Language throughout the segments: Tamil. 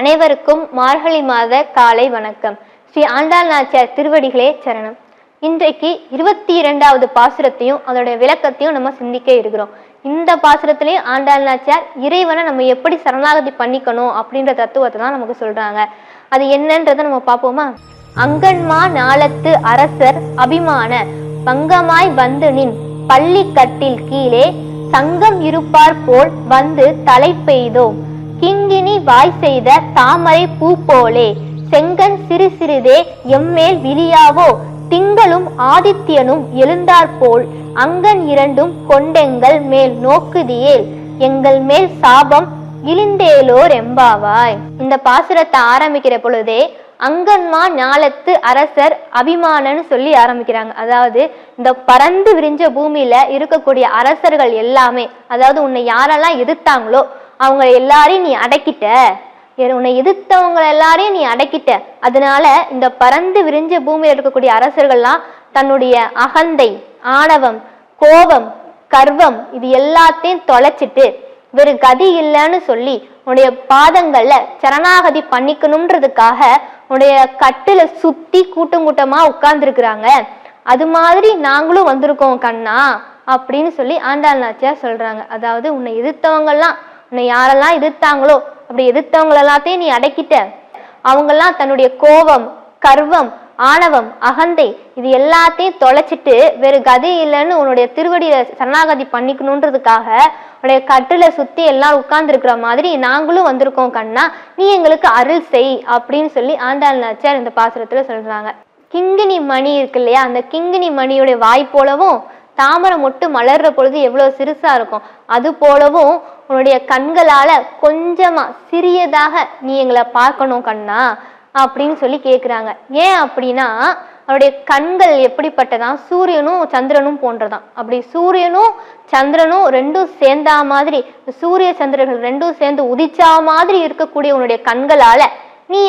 அனைவருக்கும் மார்கழி மாத காலை வணக்கம். ஸ்ரீ ஆண்டாள் நாச்சியார் திருவடிகளே சரணம். இன்றைக்கு 22வது பாசுரத்தையும் அதோட விளக்கத்தையும் நம்ம சிந்திக்க இருக்கிறோம். இந்த பாசுரத்திலேயே ஆண்டாள் நாச்சியார் இறைவனை நம்ம எப்படி சரணாகதி பண்ணிக்கணும் அப்படின்ற தத்துவத்தை தான் நமக்கு சொல்றாங்க. அது என்னன்றதை நம்ம பார்ப்போமா? அங்கன்மா நாளத்து அரசர் அபிமான பங்கமாய் வந்து நின் பள்ளி கட்டில் கீழே சங்கம் இருப்பார் போல் வந்து தலை பெய்தோம் கிங்கினி வாய் செய்த தாமரை பூ போலே செங்கன் சிறு சிறிதே எம்மேல் விழியாவோ திங்களும் ஆதித்யனும் எழுந்தாற்போல் அங்கன் இரண்டும் கொண்டெங்கள் மேல் நோக்குதியேல் எங்கள் மேல் சாபம் இழிந்தேலோர் எம்பாவாய். இந்த பாசுரத்தை ஆரம்பிக்கிற பொழுதே அங்கன்மா ஞாலத்து அரசர் அபிமானன்னு சொல்லி ஆரம்பிக்கிறாங்க. அதாவது இந்த பறந்து விரிஞ்ச பூமியில இருக்கக்கூடிய அரசர்கள் எல்லாமே, அதாவது உன்னை யாரெல்லாம் எதிர்த்தாங்களோ அவங்க எல்லாரையும் நீ அடக்கிட்ட, உன்னை எதிர்த்தவங்க எல்லாரையும் நீ அடக்கிட்ட. அதனால இந்த பறந்து விரிஞ்ச பூமியில இருக்கக்கூடிய அரசர்கள்லாம் தன்னுடைய அகந்தை, ஆணவம், கோபம், கர்வம் இது எல்லாத்தையும் தொலைச்சிட்டு வேறு கதி இல்லைன்னு சொல்லி உன்னுடைய பாதங்கள்ல சரணாகதி பண்ணிக்கணும்ன்றதுக்காக உன்னுடைய கட்டுல சுத்தி கூட்டம் கூட்டமா உட்கார்ந்துருக்குறாங்க. அது மாதிரி நாங்களும் வந்திருக்கோம் கண்ணா அப்படின்னு சொல்லி ஆண்டாள் நாச்சியார் சொல்றாங்க. அதாவது உன்னை எதிர்த்தவங்கெல்லாம், உன்னை யாரெல்லாம் எதிர்த்தாங்களோ அப்படி எதிர்த்தவங்க எல்லாத்தையும் நீ அடக்கிட்ட. அவங்கெல்லாம் தன்னுடைய கோபம், கர்வம், ஆணவம், அகந்தை இது எல்லாத்தையும் தொலைச்சிட்டு வேறு கதி இல்லைன்னு உன்னுடைய திருவடியில சரணாகதி பண்ணிக்கணுன்றதுக்காக உன்னுடைய கட்டுல சுத்தி எல்லாம் உட்கார்ந்து இருக்கிற மாதிரி நாங்களும் வந்திருக்கோம் கண்ணா, நீ எங்களுக்கு அருள் செய் அப்படின்னு சொல்லி ஆண்டாள் நாச்சியார் இந்த பாசுரத்துல சொல்றாங்க. கிங்கினி மணி இருக்கு இல்லையா, அந்த கிங்கினி மணியுடைய வாய் போலவும் தாமரை மொட்டு மலர்ற பொழுது எவ்வளவு சிறுசா இருக்கும், அது போலவும் உன்னுடைய கண்களால கொஞ்சமா சிறியதாக நீ எங்களை பார்க்கணும் கண்ணா அப்படின்னு சொல்லி கேட்குறாங்க. ஏன் அப்படின்னா அவருடைய கண்கள் எப்படிப்பட்டதான், சூரியனும் சந்திரனும் போன்றதான். அப்படி சூரியனும் சந்திரனும் ரெண்டும் சேர்ந்தா மாதிரி, சூரிய சந்திரர்கள் ரெண்டும் சேர்ந்து உதிச்சா மாதிரி இருக்கக்கூடிய உன்னுடைய கண்களால நீ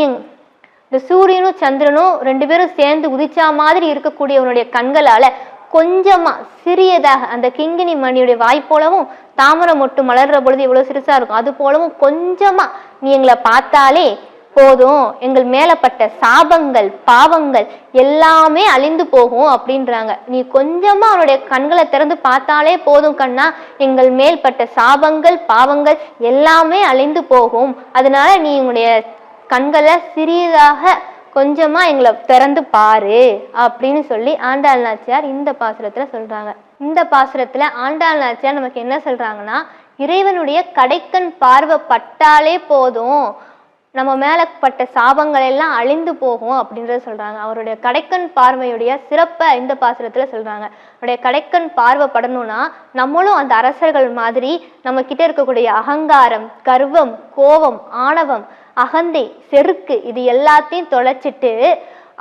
இந்த சூரியனும் சந்திரனும் ரெண்டு பேரும் சேர்ந்து உதிச்சா மாதிரி இருக்கக்கூடிய உன்னுடைய கண்களால கொஞ்சமா சிறியதாக அந்த கிங்கினி மணியுடைய வாய் போலவும் தாமரை மொட்டு மலர்ற பொழுது எவ்வளவு சிறுசா இருக்கும் அது போலவும் கொஞ்சமா நீ எங்களை பார்த்தாலே போதும், எங்கள் மேலப்பட்ட சாபங்கள் பாவங்கள் எல்லாமே அழிந்து போகும் அப்படின்றாங்க. நீ கொஞ்சமா அவனுடைய கண்களை திறந்து பார்த்தாலே போதும் கண்ணா, எங்கள் மேல்பட்ட சாபங்கள் பாவங்கள் எல்லாமே அழிந்து போகும். அதனால நீ உன்னுடைய கண்களை சிறியதாக கொஞ்சமா எங்களை திறந்து பாரு அப்படின்னு சொல்லி ஆண்டாள் நாச்சியார் இந்த பாசுரத்துல சொல்றாங்க. இந்த பாசுரத்துல ஆண்டாள் நாச்சியார் நமக்கு என்ன சொல்றாங்கன்னா, இறைவனுடைய கடைக்கண் பார்வை பட்டாலே போதும், நம்ம மேல பட்ட சாபங்கள் எல்லாம் அழிந்து போகும் அப்படின்றத சொல்றாங்க. அவருடைய கடைக்கண் பார்வையுடைய சிறப்பை இந்த பாசுரத்துல சொல்றாங்க. அவருடைய கடைக்கண் பார்வை படணும்னா நம்மளும் அந்த அரசர்கள் மாதிரி நம்ம கிட்ட இருக்கக்கூடிய அகங்காரம், கர்வம், கோபம், ஆணவம், அகந்தை, செருக்கு இது எல்லாத்தையும் தொலைச்சிட்டு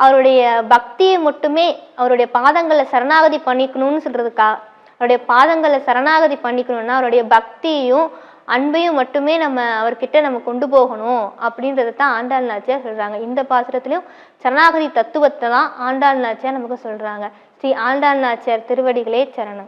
அவருடைய பக்தியை மட்டுமே அவருடைய பாதங்களை சரணாகதி பண்ணிக்கணும்னு சொல்றதுக்கா, அவருடைய பாதங்களை சரணாகதி பண்ணிக்கணும்னா அவருடைய பக்தியையும் அன்பையும் மட்டுமே நம்ம அவர்கிட்ட நம்ம கொண்டு போகணும் அப்படின்றத தான் ஆண்டாள் நாச்சியார் சொல்றாங்க. இந்த பாசுரத்திலையும் சரணாகதி தத்துவத்தை தான் ஆண்டாள் நாச்சியார் நமக்கு சொல்றாங்க. ஸ்ரீ ஆண்டாள் நாச்சியார் திருவடிகளே சரணம்.